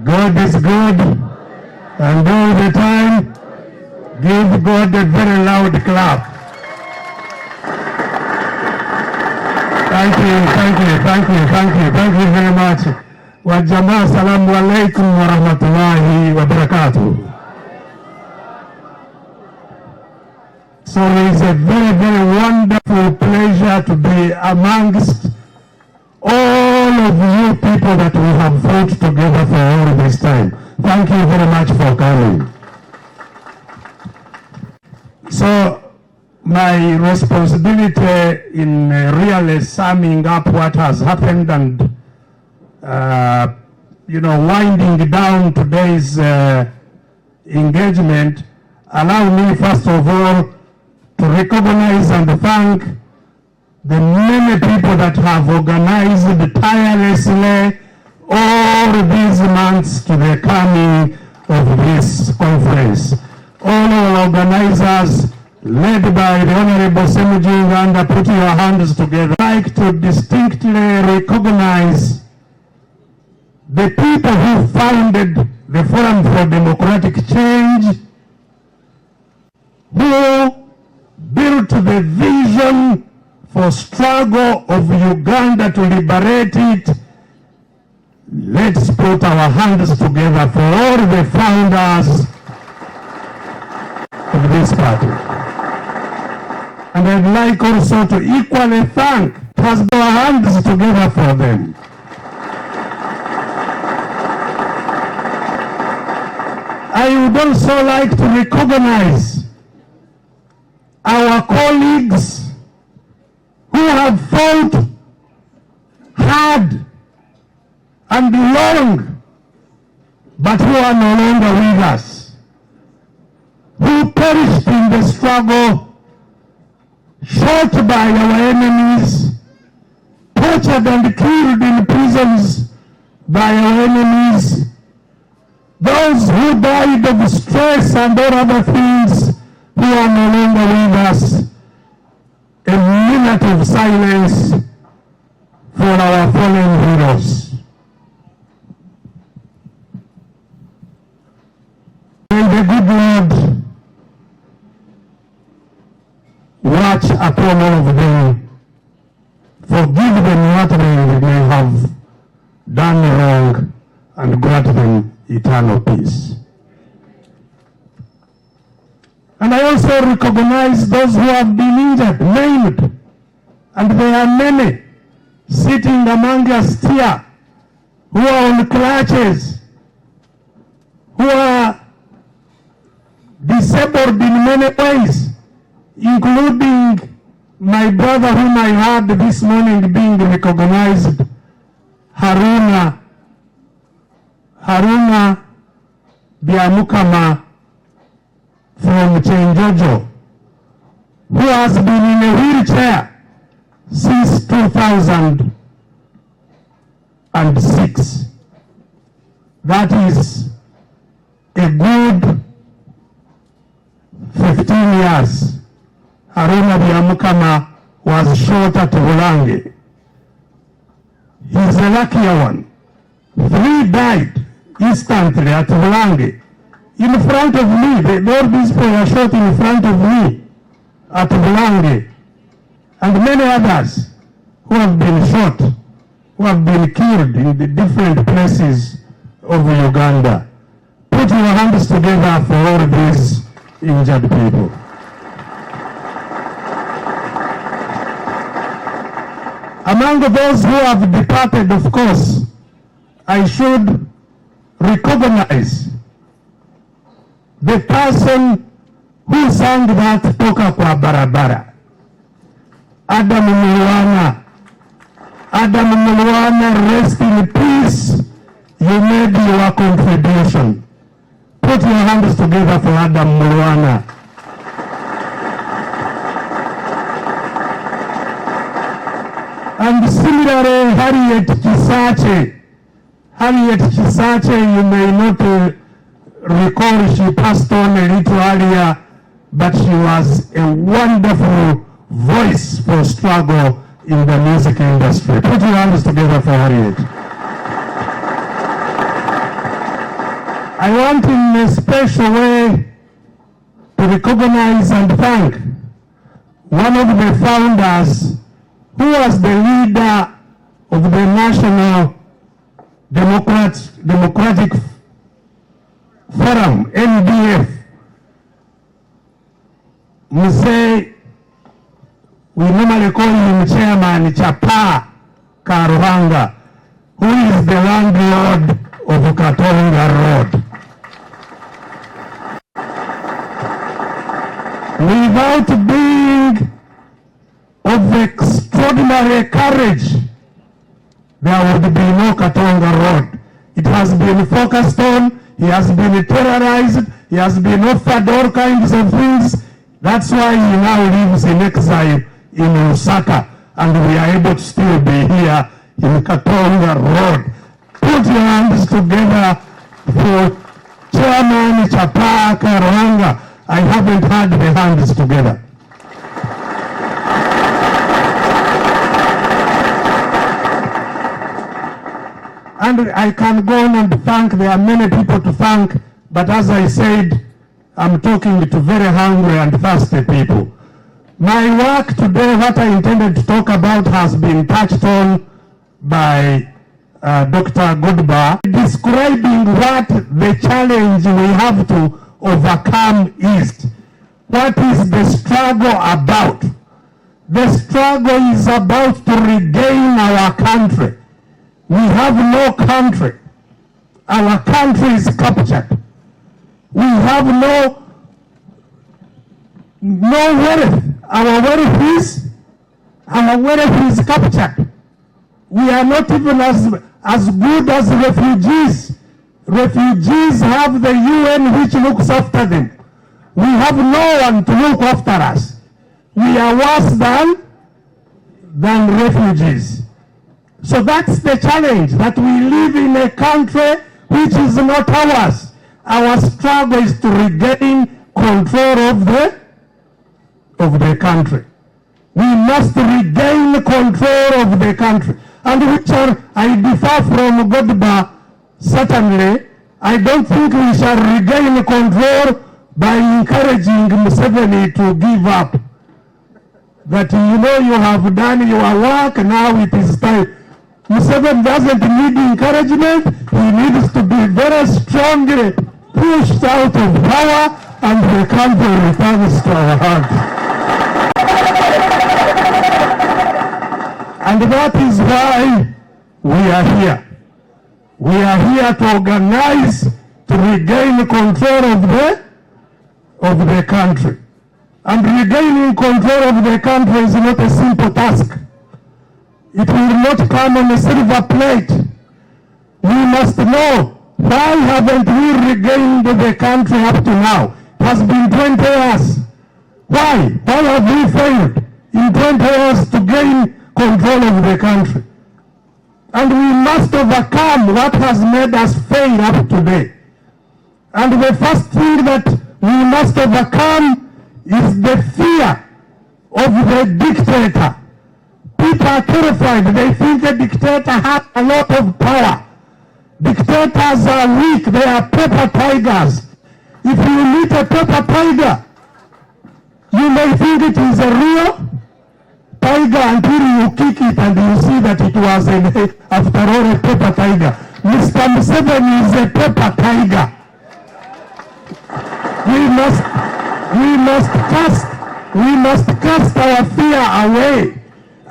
God is good, and all the time, give God a very loud clap. Thank you very much. Wajamaa, assalamu alaikum wa rahmatullahi wa barakatuh. So it's a very, very wonderful pleasure to be amongst all of you people that we have fought together for all this time. Thank you very much for coming. So my responsibility in really summing up what has happened and winding down today's engagement, allow me first of all to recognize and thank the many people that have organized tirelessly all these months to the coming of this conference. All our organizers, led by the Honorable Semujinganda, put your hands together. I'd like to distinctly recognize the people who founded the Forum for Democratic Change, who built the vision for struggle of Uganda to liberate it. Let's put our hands together for all the founders of this party. And I'd like also to equally thank, put our hands together for them. I would also like to recognize our colleagues who have fought hard and long, but who are no longer with us, who perished in the struggle, shot by our enemies, tortured and killed in prisons by our enemies, those who died of stress and all other things who are no longer with us. A minute of silence for our fallen heroes. May the good Lord watch upon all of them, forgive them what they may have done wrong, and grant them eternal peace. And I also recognize those who have been injured, maimed, and there are many sitting among us here who are on crutches, who are disabled in many ways, including my brother whom I heard this morning being recognized, Haruna Biamukama from Chenjojo, who has been in a wheelchair since 2006. That is a good 15 years. Haruna Biamukama was shot at Bulange. He's a luckier one. 3 died instantly at Bulange. In front of me, all these people were shot in front of me at Bulange, and many others who have been shot, who have been killed in the different places of Uganda. Put your hands together for all these injured people. Among those who have departed, of course, I should recognize the person who sang that Toka Kwa Barabara, Adam Mulwana, rest in peace. You made your contribution. Put your hands together for Adam Mulwana. And similarly, Harriet Chisache, you may not recall, she passed on a little earlier, but she was a wonderful voice for struggle in the music industry. Put your hands together for Harriet. I want in a special way to recognize and thank one of the founders who was the leader of the National Democratic Forum, NDF, Mzee, we normally call him Chairman Chapa Karuhanga, who is the landlord of Katonga Road. Without being of extraordinary courage, there would be no Katonga Road. It has been focused on, he has been terrorized, he has been offered all kinds of things. That's why he now lives in exile in Lusaka, and we are able to still be here in Katonga Road. Put your hands together for Chairman Chapa Karuhanga. I haven't had the hands together. And I can go on and thank, there are many people to thank, but as I said, I'm talking to very hungry and thirsty people. My work today, what I intended to talk about, has been touched on by Dr. Goodbar, describing what the challenge we have to overcome is. What is the struggle about? The struggle is about to regain our country. We have no country. Our country is captured. We have no wealth. Our wealth is captured. We are not even as good as refugees. Refugees have the UN which looks after them. We have no one to look after us. We are worse than refugees. So that's the challenge, that we live in a country which is not ours. Our struggle is to regain control of the country. We must regain control of the country. And which I differ from Godba, certainly. I don't think we shall regain control by encouraging Museveni to give up. That you have done your work, now it is time. Museveni doesn't need encouragement. He needs to be very strongly pushed out of power, and the country returns to our hands. And that is why we are here. We are here to organize, to regain control of the country. And regaining control of the country is not a simple task. It will not come on a silver plate. We must know, why haven't we regained the country up to now? It has been 20 years. Why? Why have we failed in 20 years to gain control of the country? And we must overcome what has made us fail up today. And the first thing that we must overcome is the fear of the dictator. People are terrified. They think a dictator has a lot of power. Dictators are weak. They are paper tigers. If you meet a paper tiger, you may think it is a real tiger until you kick it and you see that it was, after all, a paper tiger. Mr. Museveni is a paper tiger. We must cast our fear away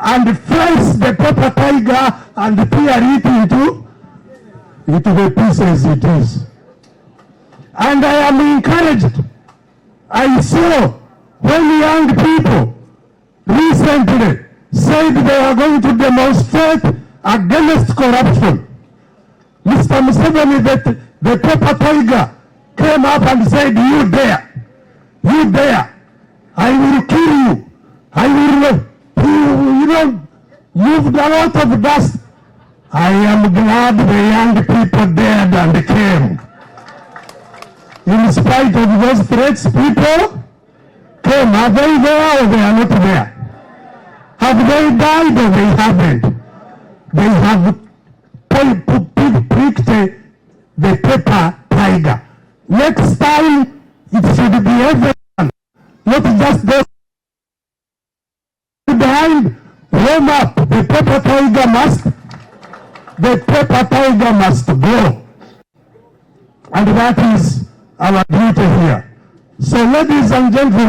and face the paper tiger and tear it into the pieces it is. And I am encouraged. I saw when young people recently said they are going to demonstrate against corruption. Mr. Museveni, the paper tiger, came up and said, you dare, I will kill you, I will, moved a lot of dust. I am glad the young people dared and came. In spite of those threats, people came. Are they there or they are not there? Have they died or they haven't? They have pricked the paper tiger. Next time, it should be everyone, not just those behind. Warm up. The paper tiger must go. And that is our duty here. So ladies and gentlemen,